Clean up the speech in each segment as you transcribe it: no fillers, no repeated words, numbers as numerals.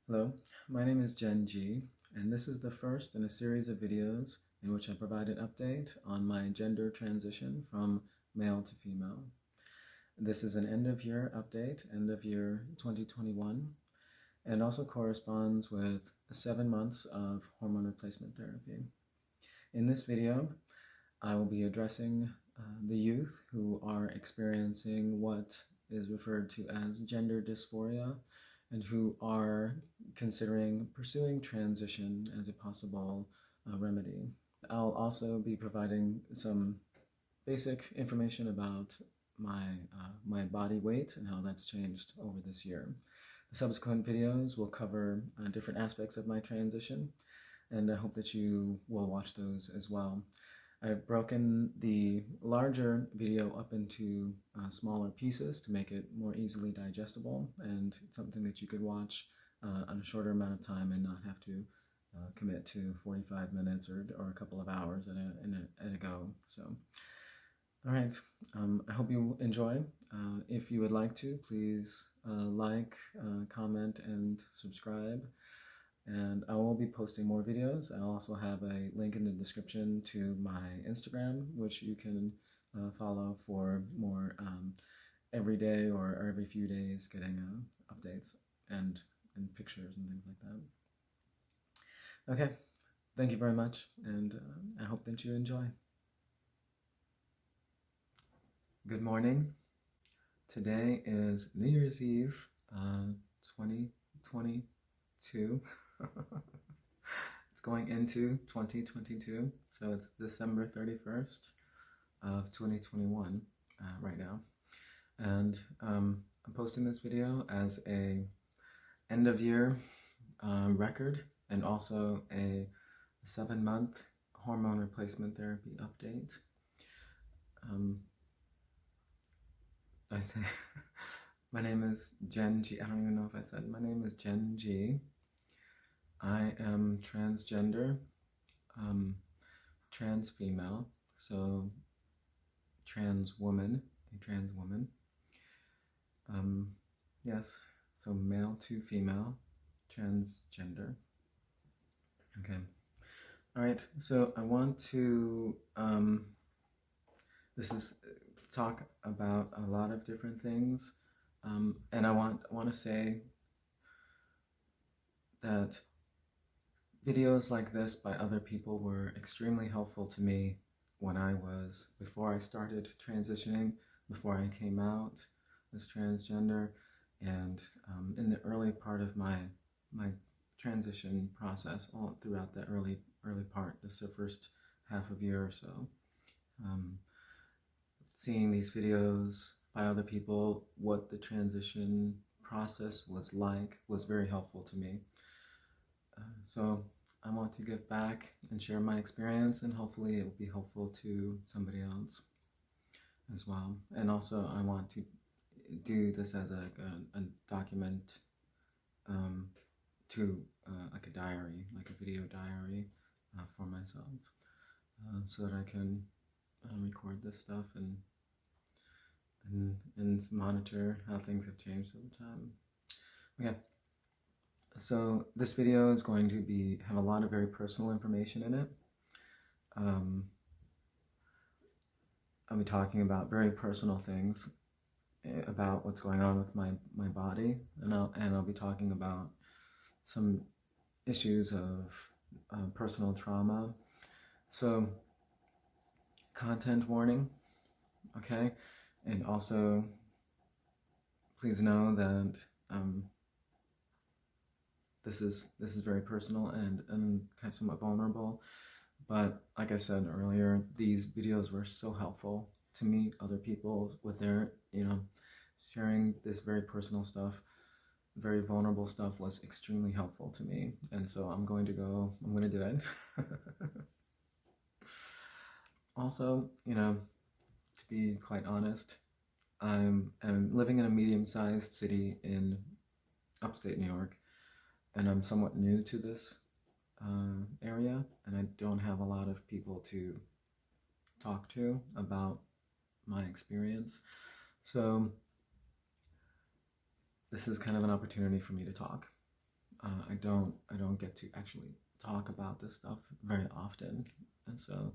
Hello, my name is Jen G, and this is the first in a series of videos in which I provide an update on my gender transition from male to female. This is an end-of-year update, end of year 2021, and also corresponds with 7 months of hormone replacement therapy. In this video, I will be addressing the youth who are experiencing what is referred to as gender dysphoria and who are considering pursuing transition as a possible remedy. I'll also be providing some basic information about my body weight and how that's changed over this year. The subsequent videos will cover different aspects of my transition, and I hope that you will watch those as well. I've broken the larger video up into smaller pieces to make it more easily digestible and something that you could watch on a shorter amount of time and not have to commit to 45 minutes or a couple of hours at a go. So, all right, I hope you enjoy. If you would like to, please like, comment, and subscribe. And I will be posting more videos. I'll also have a link in the description to my Instagram, which you can follow for more every day or every few days getting updates and pictures and things like that. Okay, thank you very much, and I hope that you enjoy. Good morning. Today is New Year's Eve, 2022. It's going into 2022, so it's December 31st of 2021 right now, and I'm posting this video as a end of year record and also a 7-month hormone replacement therapy update. I say my name is Jen G. I don't even know if I said my name is Jen G. I am transgender, trans female, so trans woman, a trans woman. Yes, so male to female, transgender. Okay. All right, so I want to, talk about a lot of different things, and I want to say that videos like this by other people were extremely helpful to me before I started transitioning, before I came out as transgender, and in the early part of my transition process, all throughout the early part, the first half of year or so. Seeing these videos by other people, what the transition process was like, was very helpful to me. So I want to give back and share my experience, and hopefully it will be helpful to somebody else as well. And also I want to do this as a document, like a diary, like a video diary for myself, so that I can record this stuff and monitor how things have changed over time. Okay. So this video is going to have a lot of very personal information in it. I'll be talking about very personal things about what's going on with my body, and I'll be talking about some issues of personal trauma. So, content warning, okay? And also, please know that this is very personal and kind of somewhat vulnerable. But like I said earlier, these videos were so helpful to me. Other people with their, sharing this very personal stuff, very vulnerable stuff was extremely helpful to me. And so I'm going to do it. Also, to be quite honest, I'm living in a medium-sized city in upstate New York, and I'm somewhat new to this area, and I don't have a lot of people to talk to about my experience. So this is kind of an opportunity for me to talk I don't get to actually talk about this stuff very often, and so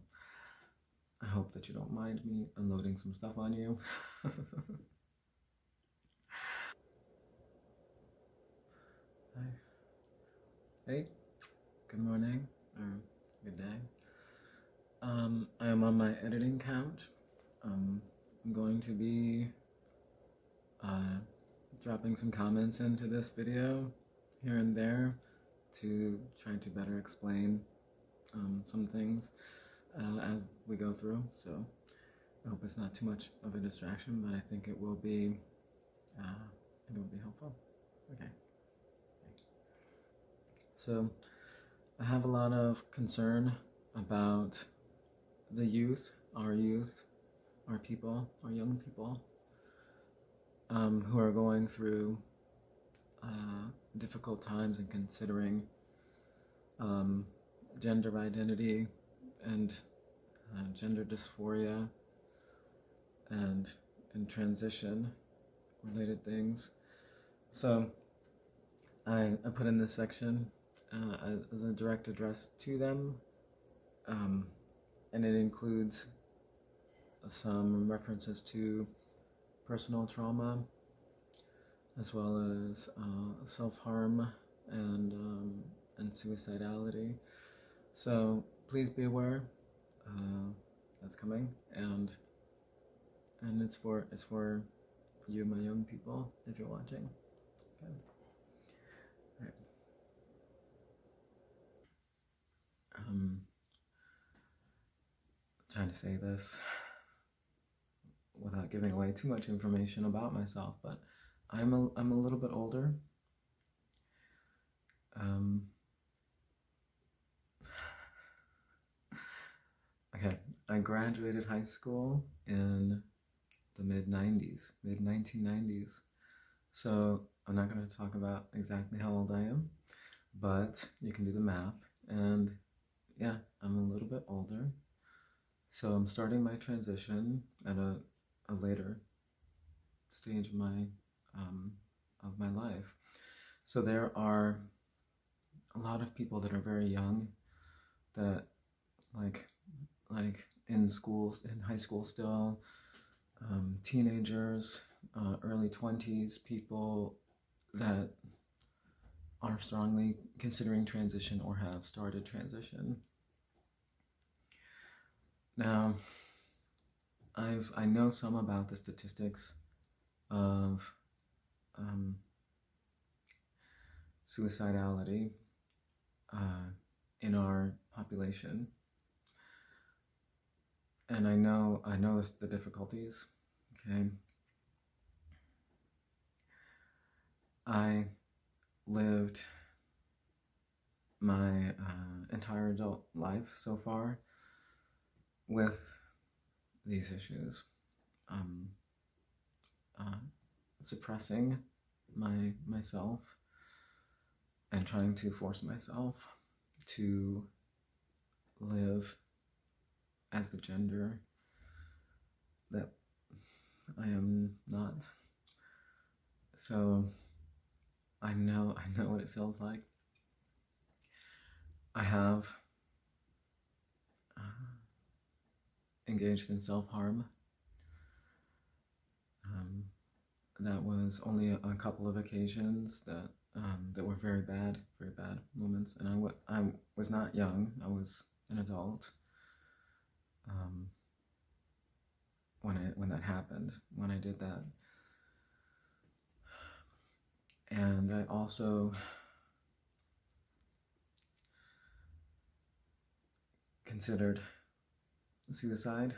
I hope that you don't mind me unloading some stuff on you. Hi. Hey, good morning or good day. I am on my editing couch. I'm going to be uh, dropping some comments into this video here and there to try to better explain some things as we go through. So I hope it's not too much of a distraction, but I think it will be. It will be helpful. Okay. So I have a lot of concern about the youth, our people, our young people, who are going through difficult times and considering gender identity and gender dysphoria and transition related things. So I put in this section as a direct address to them, and it includes some references to personal trauma as well as self-harm and suicidality. So please be aware that's coming, and it's for you, my young people, if you're watching. Okay. All right. Trying to say this without giving away too much information about myself, but I'm a little bit older. Okay, I graduated high school in the mid 1990s. So I'm not going to talk about exactly how old I am, but you can do the math. And yeah, I'm a little bit older. So I'm starting my transition at a later stage of my life. So there are a lot of people that are very young, that like in schools, in high school still, teenagers, early 20s, people that are strongly considering transition or have started transition. Now, I know some about the statistics of suicidality in our population, and I know the difficulties. Okay, I lived my entire adult life so far with these issues, suppressing myself and trying to force myself to live as the gender that I am not. So I know what it feels like. I have engaged in self-harm. That was only a couple of occasions that were very bad moments, and I was not young. I was an adult when that happened, when I did that. And I also considered suicide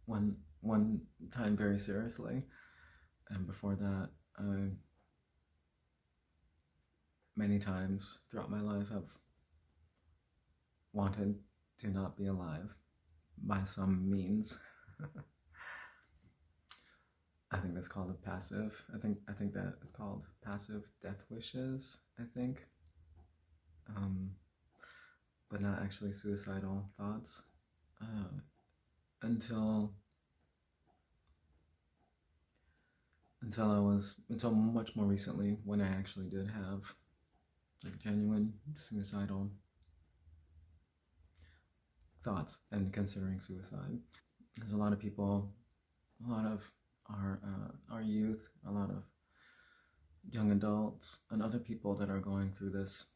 one time very seriously, and before that, many times throughout my life I've wanted to not be alive by some means. I think that's called a passive. I think that is called passive death wishes, I think. But not actually suicidal thoughts. until much more recently, when I actually did have like genuine suicidal thoughts and considering suicide. There's a lot of people, a lot of our youth, a lot of young adults, and other people that are going through this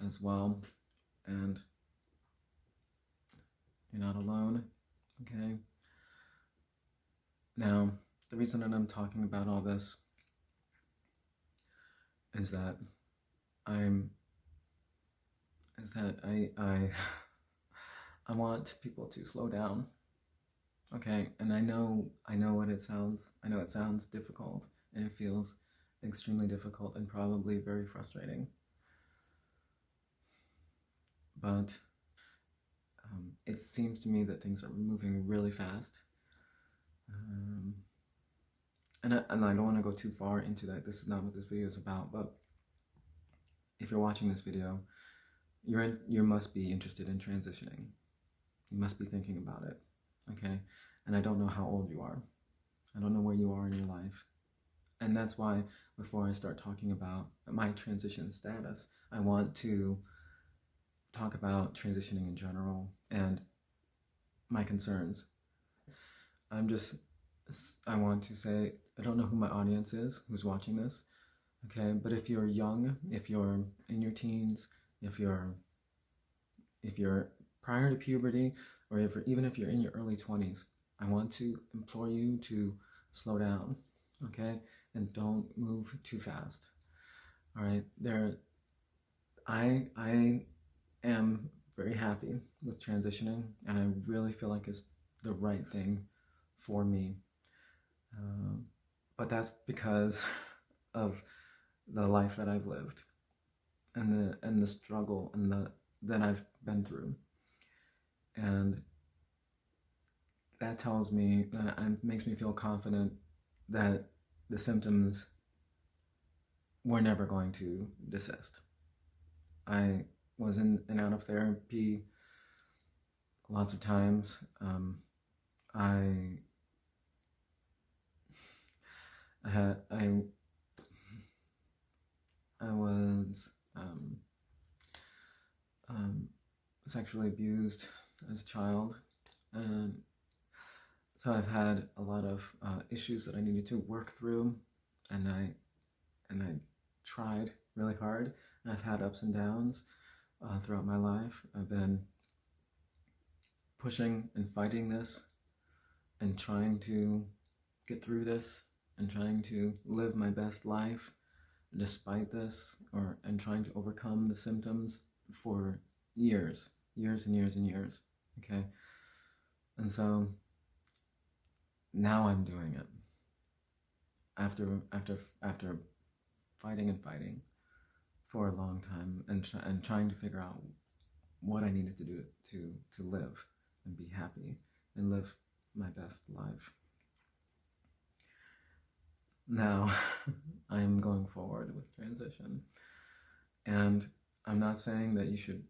as well. And you're not alone, okay? Now, the reason that I'm talking about all this is that I I want people to slow down. Okay, and I know what it sounds. I know it sounds difficult, and it feels extremely difficult and probably very frustrating. But it seems to me that things are moving really fast. And I don't want to go too far into that. This is not what this video is about. But if you're watching this video, you must be interested in transitioning. You must be thinking about it, okay? And I don't know how old you are. I don't know where you are in your life. And that's why, before I start talking about my transition status, I want to talk about transitioning in general and my concerns. I want to say, I don't know who my audience is, who's watching this, okay? But if you're young, if you're in your teens, if you're prior to puberty, or even if you're in your early 20s, I want to implore you to slow down, okay? And don't move too fast, all right? I am very happy with transitioning, and I really feel like it's the right thing for me. But that's because of the life that I've lived and the struggle and that I've been through. And that tells me, that makes me feel confident that the symptoms were never going to desist. I was in and out of therapy lots of times. I was sexually abused as a child, and so I've had a lot of issues that I needed to work through, and I tried really hard, and I've had ups and downs throughout my life. I've been pushing and fighting this and trying to get through this and trying to live my best life despite this, and trying to overcome the symptoms for years and years, okay? And so now I'm doing it after fighting and fighting for a long time, and trying to figure out what I needed to do to live and be happy and live my best life. Now, I am going forward with transition, and I'm not saying that you should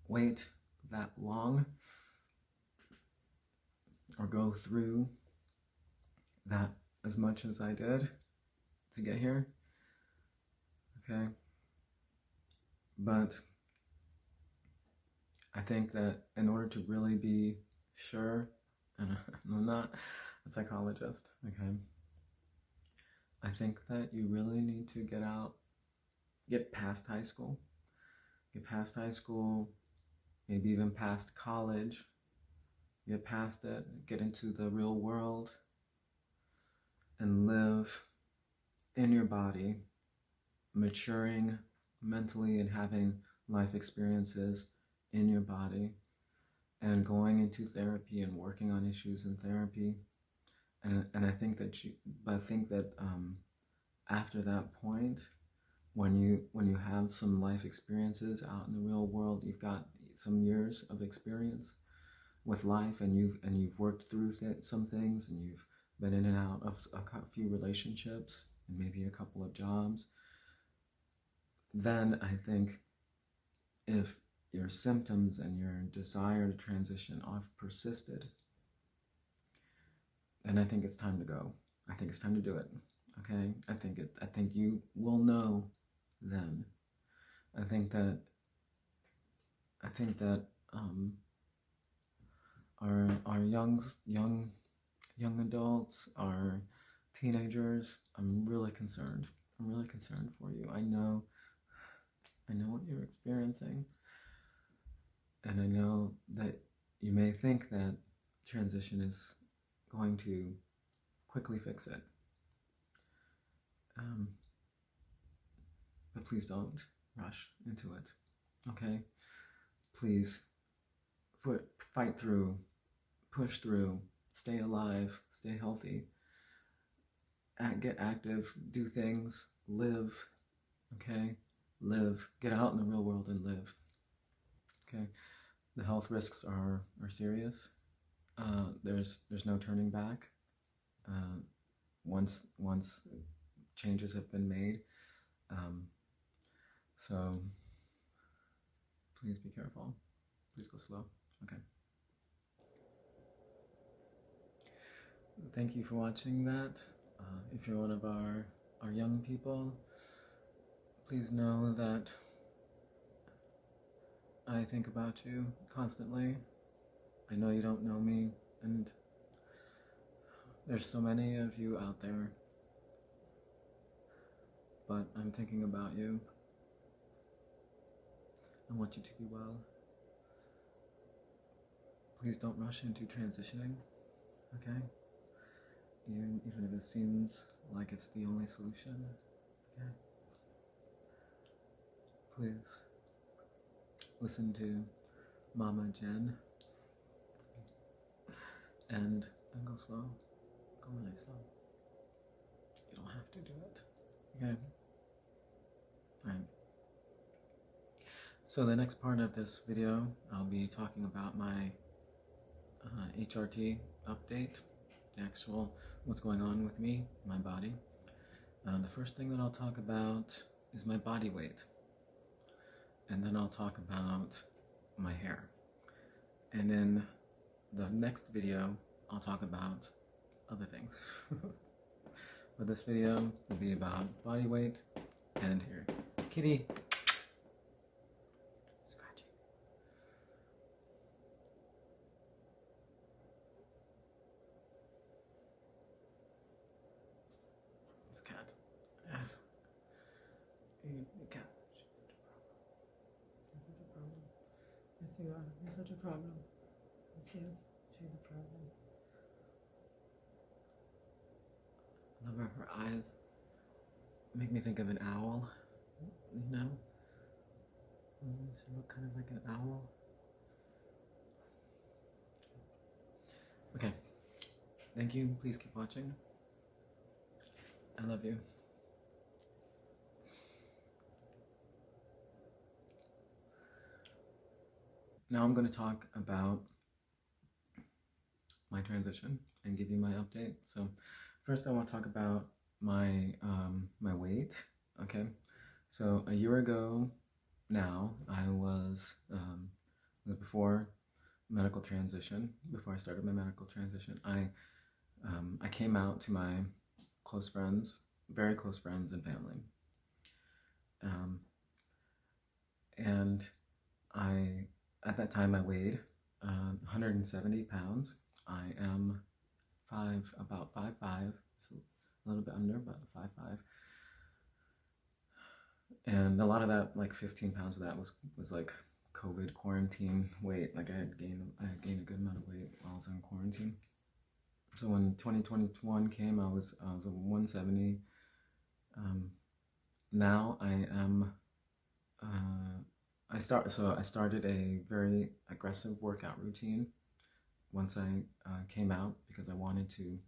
wait that long or go through that as much as I did to get here, okay? But I think that in order to really be sure, and I'm not a psychologist, okay? I think that you really need to get past high school, maybe even past college, get past it, get into the real world, and live in your body, maturing mentally and having life experiences in your body, and going into therapy and working on issues in therapy. And I think that after that point, when you have some life experiences out in the real world, you've got some years of experience with life, and you've worked through some things, and you've been in and out of a few relationships and maybe a couple of jobs, then I think if your symptoms and your desire to transition have persisted, then I think it's time to go. I think it's time to do it, Okay, I think you will know then. I think that um, our young adults, our teenagers, I'm really concerned. I'm really concerned for you. I know what you're experiencing, and I know that you may think that transition is going to quickly fix it. Um, but please don't rush into it. Okay? Please fight through, push through, stay alive, stay healthy, get active, do things, live. Okay? Live. Get out in the real world and live. Okay? The health risks are serious. There's no turning back. Once changes have been made. So please be careful. Please go slow. Okay. Thank you for watching that. If you're one of our young people, please know that I think about you constantly. I know you don't know me, and there's so many of you out there, but I'm thinking about you. I want you to be well. Please don't rush into transitioning, okay? Even if it seems like it's the only solution, okay? Please listen to Mama Jen and go slow. Go really slow. You don't have to do it, okay? All right. So the next part of this video, I'll be talking about my HRT update, the actual what's going on with me, my body. The first thing that I'll talk about is my body weight, and then I'll talk about my hair. And in the next video, I'll talk about other things. But this video will be about body weight and hair. Kitty! Scratchy. This cat. Yes. You cat. She's such a problem. Yes, you are. You're such a problem. Yes, yes. She's a problem. Love her eyes make me think of an owl, you know? Doesn't she look kind of like an owl? Okay, thank you. Please keep watching. I love you. Now I'm going to talk about my transition and give you my update. So first I want to talk about my my weight. Okay, so a year ago now, I was before medical transition. Before I started my medical transition, I came out to my close friends, very close friends and family, and I at that time I weighed 170 pounds. I am about 5'5", so a little bit under, but 5'5". And a lot of that, like 15 pounds of that was like COVID quarantine weight. Like I had gained a good amount of weight while I was in quarantine. So when 2021 came, I was at 170. Now I am. I started a very aggressive workout routine once I came out, because I wanted to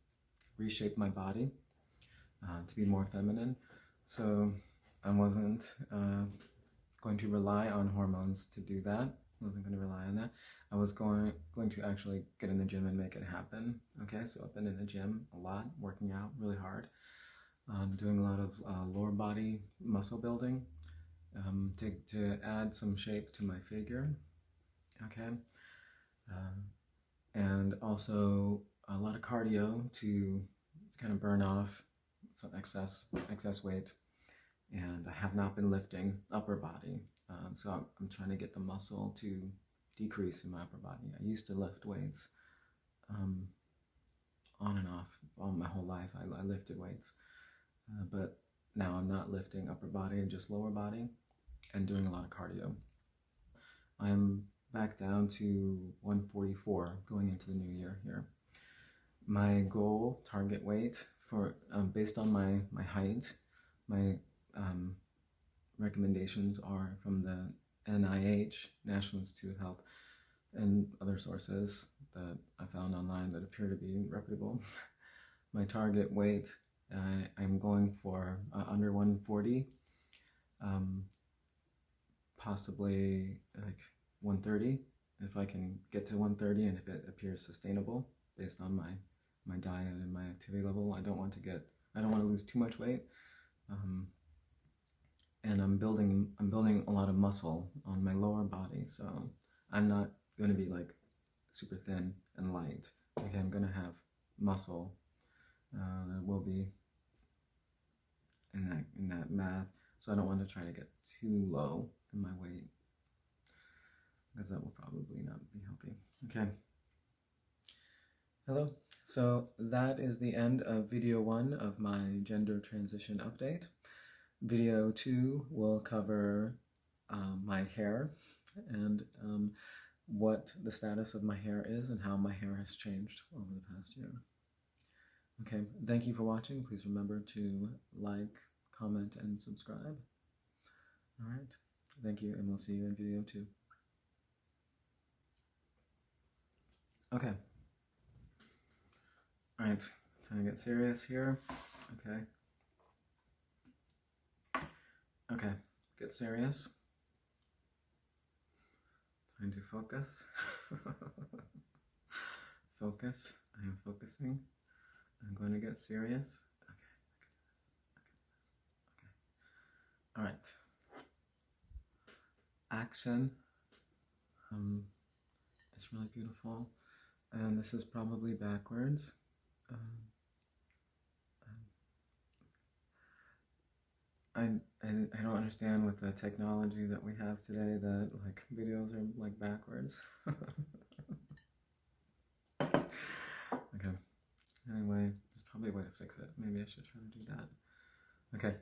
reshape my body to be more feminine. So I wasn't going to rely on hormones to do that. I wasn't going to rely on that. I was going to actually get in the gym and make it happen. Okay, so I've been in the gym a lot, working out really hard, doing a lot of lower body muscle building to add some shape to my figure. Okay, and also a lot of cardio to kind of burn off some excess weight, and I have not been lifting upper body. So I'm trying to get the muscle to decrease in my upper body. I used to lift weights on and off all my whole life. I lifted weights, but now I'm not lifting upper body and just lower body and doing a lot of cardio. I'm back down to 144 going into the new year here. My goal, target weight for based on my height, my recommendations are from the NIH, National Institute of Health, and other sources that I found online that appear to be reputable. My target weight, I'm going for under 140, possibly like 130, if I can get to 130 and if it appears sustainable based on my diet and my activity level. I don't want to lose too much weight. And I'm building a lot of muscle on my lower body, so I'm not going to be like super thin and light. Okay, I'm going to have muscle that will be in that math. So I don't want to try to get too low in my weight, because that will probably not be healthy. Okay. Hello. So that is the end of video 1 of my gender transition update. Video 2 will cover my hair and what the status of my hair is and how my hair has changed over the past year. Okay, thank you for watching. Please remember to like, comment, and subscribe. All right, thank you, and we'll see you in video 2. Okay. All right, time to get serious here. Okay, get serious. Time to focus. Focus. I am focusing. I'm going to get serious. Okay, I can do this. Okay. All right. Action. It's really beautiful. And this is probably backwards. I don't understand with the technology that we have today that like videos are like backwards. Okay. Anyway, there's probably a way to fix it. Maybe I should try to do that. Okay.